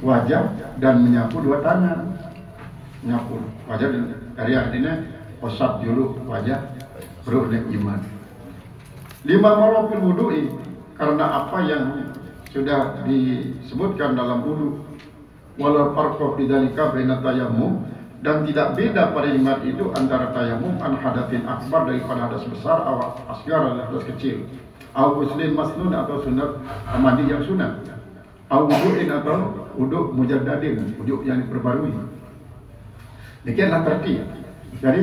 wajah dan menyapu dua tangan. Menyapu wajah dari artinya osap dulu wajah baru iman. 5 marah fil wudu'i, karena apa yang sudah disebutkan dalam wudu. Wala farqa bidzalika baina tayammum, dan tidak beda pada iman itu antara tayammum an hadatsin akbar daripada hadas besar, awal asgar dan hadas kecil, au ghuslin masnun atau sunat mandi yang sunat, au wudu'in atau wudu' mujaddadin, wudu' yang diperbarui. Demikianlah tertib. Jadi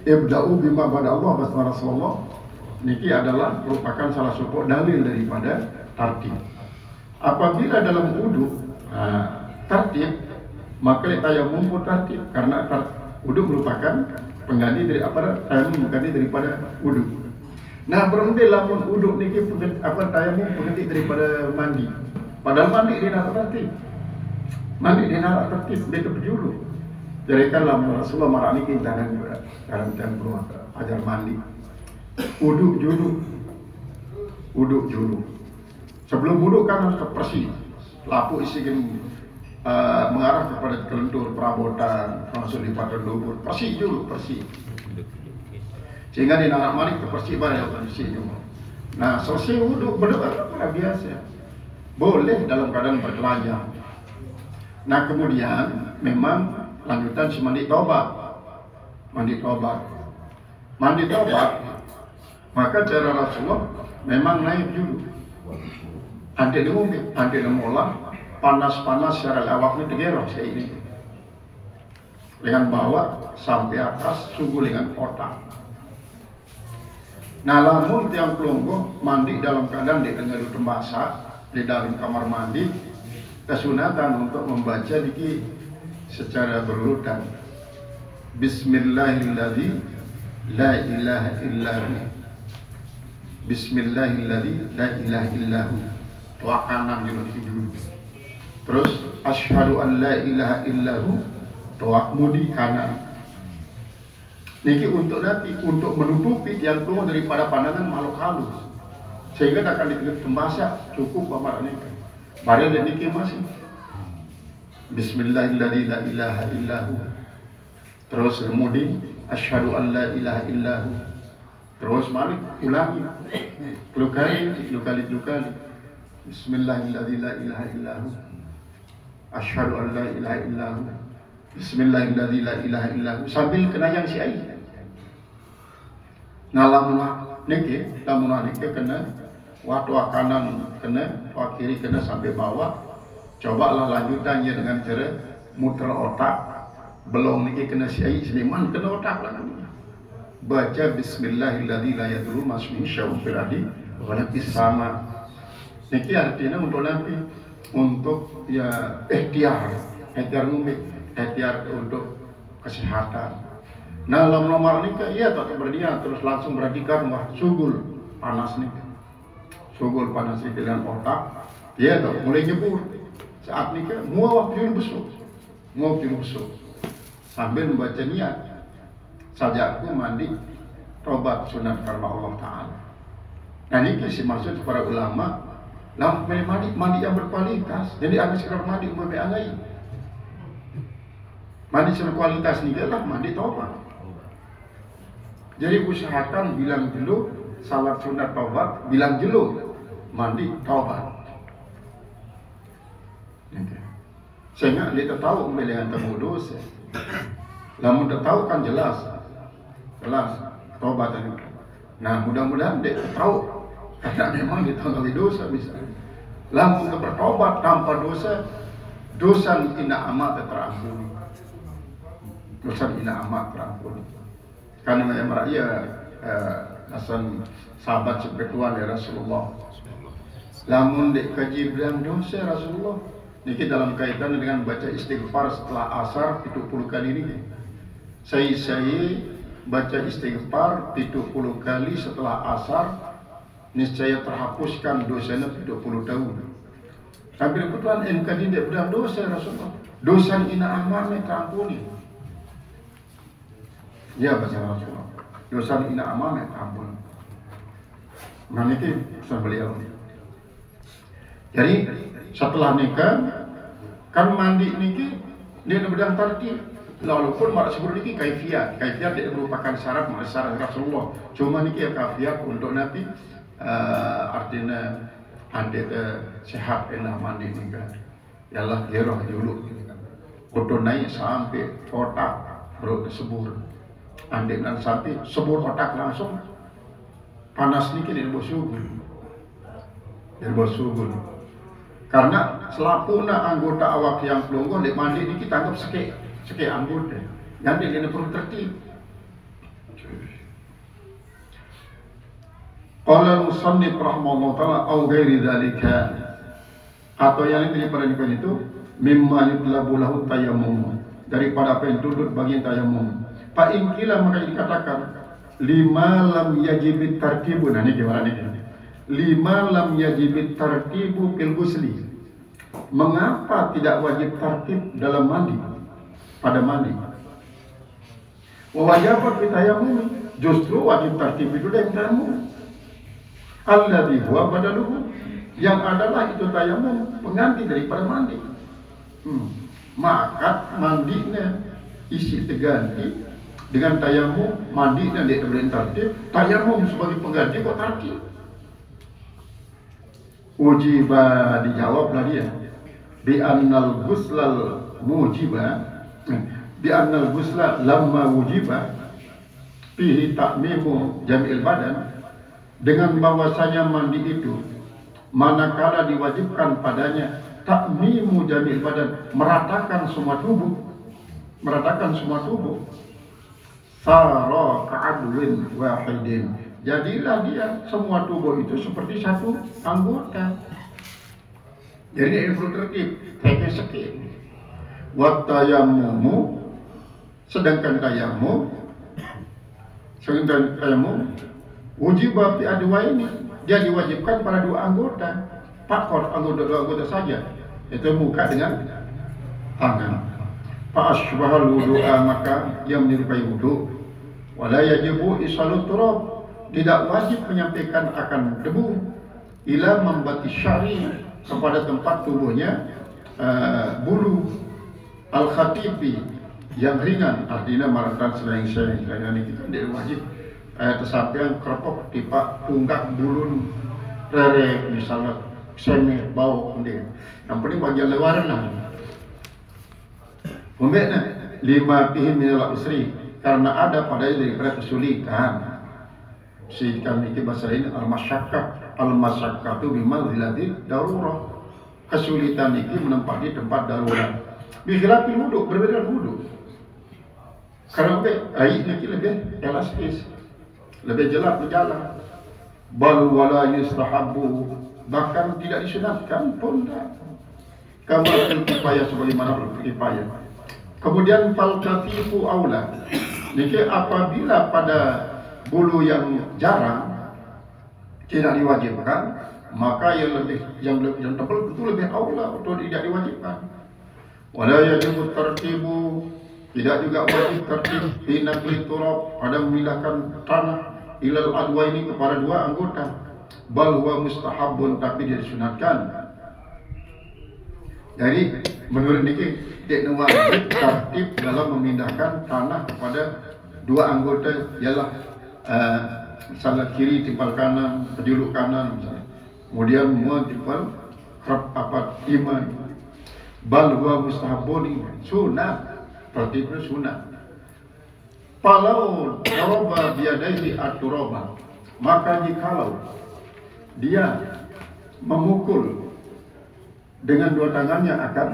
ibda'u bima bada Allah basma Rasulullah niki adalah merupakan salah satu dalil daripada tertib. Apabila dalam wudu tertib, maka tayammum pun tertib, karena wudu merupakan pengganti dari tayammum pengganti daripada wudu. Nah, berhenti lamun wudu niki tayammum pengganti daripada mandi. Padahal mandi di nara tertib. Mandi di nara tertib begitu berjulu. Jadi kan lamun Rasulullah marah niki dalam keluar ajar mandi. Wudu julu. Sebelum wudu kan harus bersih. Lapu isi mengarah kepada kelentur perabotan, masuk di pada lumpur, bersih dulu, bersih. Sehingga di narak mandi bersih barang bersih dulu. Nah, selesai wudu berdoa biasa. Boleh dalam keadaan bertelanjang. Nah, kemudian memang lanjutan si mandi tobat. Maka cara Rasulullah memang naik dulu. Ante demolah panas-panas secara awaknya digerok saya ini. Dengan bawah sampai atas subuh dengan otak. Nah, lamun tiang pelonggo mandi dalam keadaan di tengah basah di dalam kamar mandi, kesunatan untuk membaca diki secara berurutan. Bismillahirrahmanirrahim. La ilaha illallah. Bismillahirrahmanirrahim. La ilaha illahu. Doa kanan dulu. Terus asyhadu an la ilaha illahu. Doa mudi kanan. Niki untuk menutupi yang keluar daripada pandangan makhluk halus, sehingga akan dilihat pembaca cukup paman ini. Baru dan niki masih Bismillahirrahmanirrahim. La ilaha illahu. Terus kemudian asyhadu an la ilaha illahu. Terus mari ulangi dua kali. Bismillahirrahmanirrahim. La ilaha illahu. Asyhadu an la ilaha illahu. Bismillahirrahmanirrahim. La ilaha illahu. Sambil kena yang si ai. Nah, lamun niki kena waktu kanan kena, waktu kiri kena sampai bawah. Cobalah lanjutannya dengan cara muter otak. Belum niki kena si ai, seniman kena otak lah. Baca Bismillahirrahmanirrahim la yadurru masmihi syai'un fil ardi wa la fis sama. Niki artinya untuk ya ikhtiar untuk kesehatan. Nah, dalam nomor nikah iya tak berdiam terus langsung beradikan wah sugul panas dengan otak. Iya tak mulai nyebur saat nikah mau waktu busuk sambil membaca niat saja aku mandi tobat sunat karena Allah Ta'ala. Nah, ini sih maksud para ulama lah mandi yang berkualitas. Jadi ada sekedar mandi umumnya angai. Mandi berkualitas ini adalah mandi tobat. Jadi usahakan bilang dulu salat sunat tobat, bilang dulu mandi tobat. Sehingga dia tahu pemilihan temu dosa. Namun dia tahu kan jelas tobat tadi. Nah, mudah-mudahan dia tahu karena memang dia tahu dosa misalnya. Lamun bertobat tanpa dosa ina amat terampuni. Karena memang Hasan sahabat sepetuan ya Rasulullah. Lamun dek kaji bilang dosa Rasulullah. Niki dalam kaitan dengan baca istighfar setelah asar 70 kali ini. Saya baca istighfar 70 kali setelah asar, niscaya terhapuskan dosanya 70 tahun. Tapi kebetulan MK tidak bilang dosa Rasulullah. Dosa ina amannya terampuni. Ya baca Rasulullah. Dosa ina amannya terampuni. Nah ini pesan beliau. Jadi setelah nikah Kan mandi niki dia bidang tertib. Walaupun mak sebelum niki kaifiat dia merupakan syarat Rasulullah. Cuma niki kaifiat untuk nanti artinya ande sehat enak mandi nika. Yalah gerah dulu. Kudu naik sampai otak baru sebur. Ande dan sampai sebur otak langsung panas niki di bawah subuh. Di bawah subuh. Karena selapuna anggota awak yang pelongo di mandi ini kita anggap seke anggota. Jadi dia perlu tertib. Qala al-musannif rahimahullah ta'ala au ghairi dzalika, atau yang lain daripada itu mimma yutlabu lahu tayammum, daripada apa yang duduk bagi tayammum. Fa in qila, maka dikatakan lima lam yajibit tartibu. Nah ini gimana nih? Lima lam yajibit tartibu fil ghusli. Mengapa tidak wajib tartib dalam mandi? Pada mandi. Wa wajibat fi tayammum, justru wajib tartib itu dalam tayammum. Alladzi huwa badaluhu, yang adalah itu tayammum pengganti daripada mandi. Maka mandinya isi terganti dengan tayammum, mandinya dia boleh tartib, tayammum sebagai pengganti kok tartib. Ujiba, dijawablah dia bi annal ghuslal mujiba, bi annal ghusla lamma wujiba fihi ta'mimu jam'il badan, dengan bahwasanya mandi itu manakala diwajibkan padanya ta'mimu jam'il badan, meratakan semua tubuh, sara ka'adwin wahidin, jadilah dia semua tubuh itu seperti satu anggota. Jadi ini perlu tertib, sekit. Wat tayammumu, sedangkan tayammum wujibah fi adwaini, dia diwajibkan pada dua anggota. Fakor dua anggota saja, itu muka dengan tangan. Fa asbahal wudu'a, maka yang menyerupai wudu. Wala yajibu isalut turab, tidak wajib menyampaikan akan debu. Ila membati syari, kepada tempat tubuhnya bulu. Al-khatibi, yang ringan, artinya maratan selain ini kita tidak wajib tersampaian kerepok tipak punggak bulun rere misalnya seme bau kemudian. Yang penting bagian luaran lah. Kemudian lima pihim minal usri, karena ada padanya daripada kesulitan. Si kami bahasa ini al-masyakkatu bimal hiladil darurah. Kesulitan ini menempati tempat darurat. Bikhilafil wudu, berbeda dengan wudu. Karena air ini lebih elastis, lebih jelas berjalan. Bal wala yustahabbu, bahkan tidak disunatkan pun tak. Kamal kifayah, sebagaimana kifayah. Kemudian fal katifu aula. Jadi apabila pada bulu yang jarang tidak diwajibkan, maka yang tebal itu lebih aula untuk tidak diwajibkan. Wala yajibu tartibu, tidak juga wajib tertib fi naqli turab, pada memindahkan tanah ilal adwa ini kepada dua anggota. Bal huwa mustahabun, tapi dia disunatkan. Jadi menurut niki tidak wajib tertib dalam memindahkan tanah kepada dua anggota, ialah misalnya kiri timpal kanan, penjuluk kanan misalnya. Kemudian timpal iman. Bal huwa mustahabun, sunat, tertibnya sunat. Falau daraba biyadaihi at-turaba, maka jikalau dia memukul dengan dua tangannya akan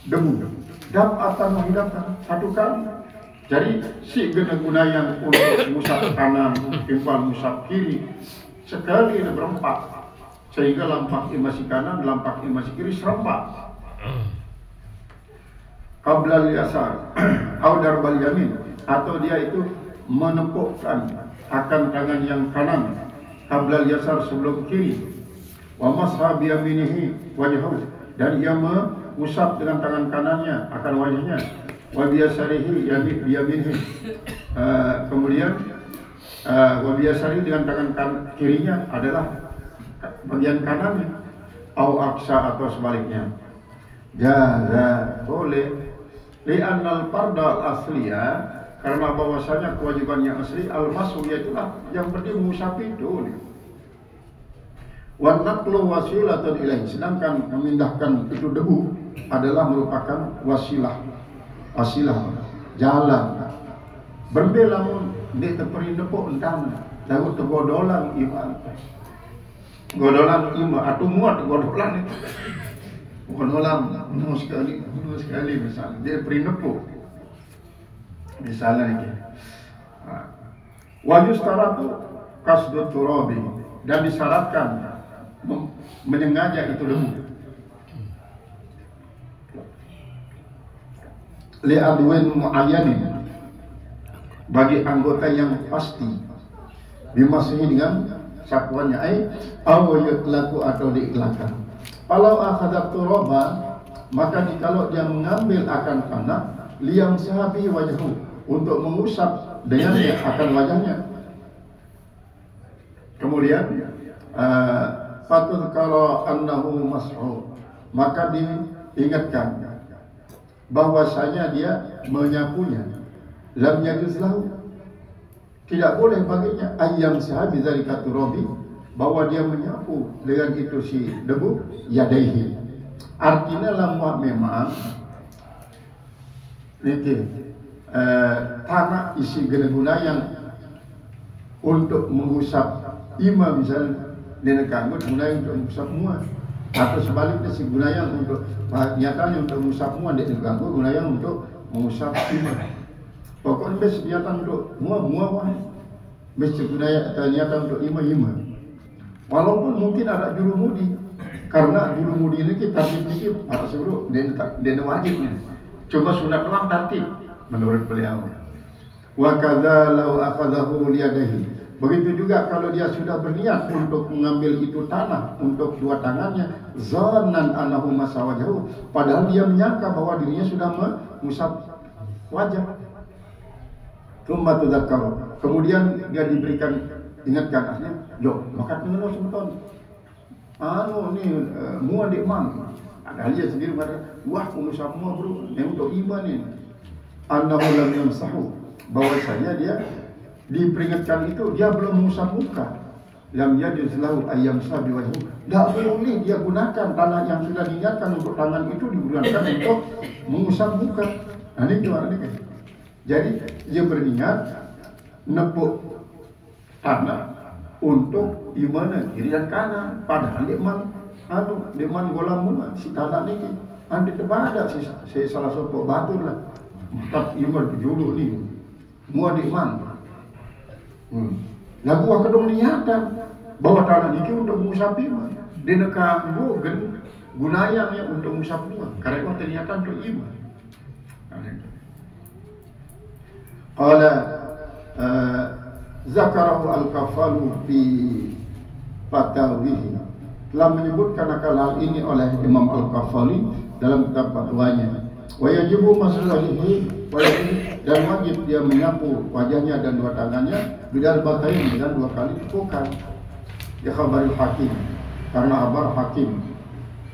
debu, dapatan menghidapkan satu kali. Jadi si guna yang untuk musab kanan, timpal musab kiri, sekali ada berempat, sehingga lampak imasi kanan, lampak imasi kiri serempak. Qablal yasar au darbal yamin, atau dia itu menepukkan akan tangan yang kanan, qablal yasar sebelum kiri. Wa masha bi yaminihi wajhahu, dan ia mengusap dengan tangan kanannya akan wajahnya. Wa bi yasarihi bi yaminihi, kemudian wa bi yasarihi dengan tangan kirinya adalah bagian kanannya. Au aksa, atau sebaliknya. Jaza boleh. Li'annal fardal asliya, karena bahwasanya kewajiban yang asli al-masu yaitulah yang penting mengusap itu. Wa naqlu wasilatun ilaihi, sedangkan memindahkan itu debu adalah merupakan wasilah jalan. Berbeda mun di teperi nepuk entana lagu tegodolan iman. Godolan iman atau muat godolan itu. Godolan penuh sekali misalnya dia beri nepuk. Misalnya ini. Wa yustaratu kasdut turabi, dan disyaratkan menyengaja itu debu. Li'adwin mu'ayyanin, bagi anggota yang pasti, bimasihi dengan sapuannya, awayutlaku atau diiklakan. Kalau akhadat turoba, maka kalau dia mengambil akan tanah, liam sahabi wajhu, untuk mengusap dengannya akan wajahnya. Kemudian patut kalau annahu mas'u, maka diingatkan bahwasanya dia menyapunya. Lam yajuz lahu, tidak boleh baginya ayam sahabi zalika turabi, bahwa dia menyapu dengan itu si debu yadaihi. Artinya lamwa memang ini tanah isi guna yang untuk mengusap ima misalnya dengan gunanya untuk mengusap semua, atau sebaliknya si gunanya untuk nyatanya untuk mengusap semua, dia diganggu gunanya untuk mengusap ima. Pokoknya bes niatan untuk mua bes gunanya niatan untuk ima. Walaupun mungkin ada jurumudi, karena jurumudi ini kita tertib atau sebelum dan wajibnya. Cuma sunat kelam tertib menurut beliau. Wa kadza law akhadahu liyadihi. Begitu juga kalau dia sudah berniat untuk mengambil itu tanah untuk dua tangannya, zannan anahu masawajahu, padahal dia menyangka bahwa dirinya sudah mengusap wajah. Tsumma tudzakkaru, kemudian dia diberikan ingatkan aslinya, yo maka mengenal semeton. Ni mua di mang. Ada dia sendiri pada, wah mengusap mua bro, yang untuk iman ini. Annahu lam yamsahu, bahwasanya dia diperingatkan itu dia belum mengusap muka. Lam yajuz lahu ayyam sabi wajhu, tidak boleh dia gunakan tanah yang sudah diingatkan untuk tangan itu digunakan untuk mengusap muka. Ini gimana nih? Jadi dia berniat nepuk tanah untuk imana kiri dan kanan, padahal dia golam si tanah ini andi terbada si salah satu batu lah. Maka iman julu ni mua di man. Lagu akan niatan bahwa tanah ini untuk mengusap iman. Di negara bukan gunanya untuk mengusap iman. Karena ternyata untuk iman. Qala zakarahu al-Kafalu fi fatawihi, telah menyebutkan akan hal ini oleh Imam Al-Kafali dalam kitab fatwanya. Wa yajibu masalihi, dan wajib dia menyapu wajahnya dan dua tangannya bidal batain, dengan dua kali tepukan. Dia khabaril hakim, karena kabar hakim.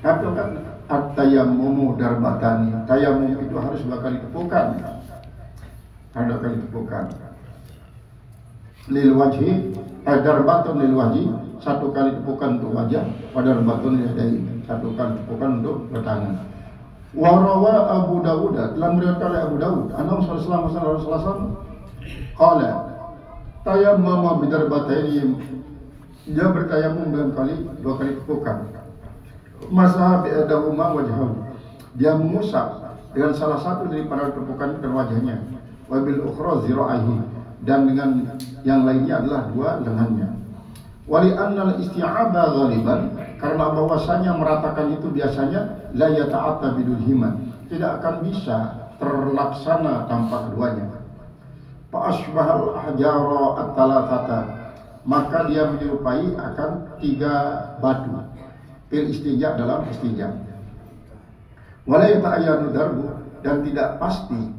Tapi kan at-tayammumu darbatani, tayammum itu harus dua kali tepukan. Ada kali tepukan. Lil wajhi, darbatun lil wajhi, satu kali tepukan untuk wajah, pada darbatun lil yadaini, satu kali tepukan untuk tangan. Warawa Abu Dawud, telah meriwayatkan oleh Abu Dawud, annahu sallallahu alaihi wasallam qala tayammama bidarbataini, dia bertayamum dengan dua kali tepukan. Masaha bi'adahuma wajhahu, dia mengusap dengan salah satu daripada tepukan dan wajahnya. Wabil ukhra zira'ihi, dan dengan yang lainnya adalah dua lengannya. Wali annal isti'aba ghaliban, karena bahwasanya meratakan itu biasanya la yata'atta bidul himan, tidak akan bisa terlaksana tanpa keduanya. Fa asbahal ahjara at-thalathata, maka dia menyerupai akan tiga batu fil istijab, dalam istijab. Wala yata'ayyadu darbu, dan tidak pasti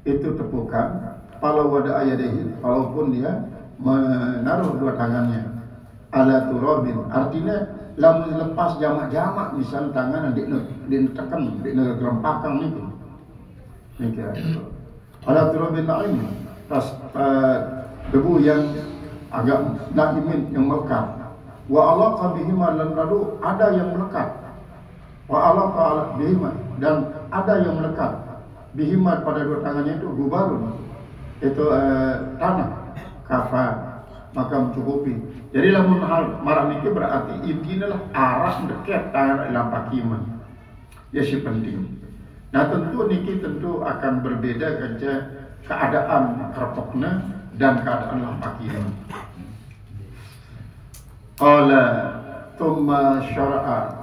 itu tepukan kalau wada ayadihi, walaupun dia menaruh dua tangannya ala turabin, artinya lamun lepas jamak-jamak misal tangan di tekan di gerempakan itu. Mikir. Ala turabin naim tas debu yang agak naimin yang melekat. Wa alaqa bihima lan lalu ada yang melekat. Wa alaqa bihima dan ada yang melekat. Bihima pada dua tangannya itu gubarun. Itu tanah kafa maka mencukupi. Jadi lamun hal marah niki berarti intinya lah arah dekat tangan dalam pakiman. Ya si penting. Nah tentu niki tentu akan berbeda kerja keadaan kertoknya dan keadaan lampakiman. Qala thumma syara'a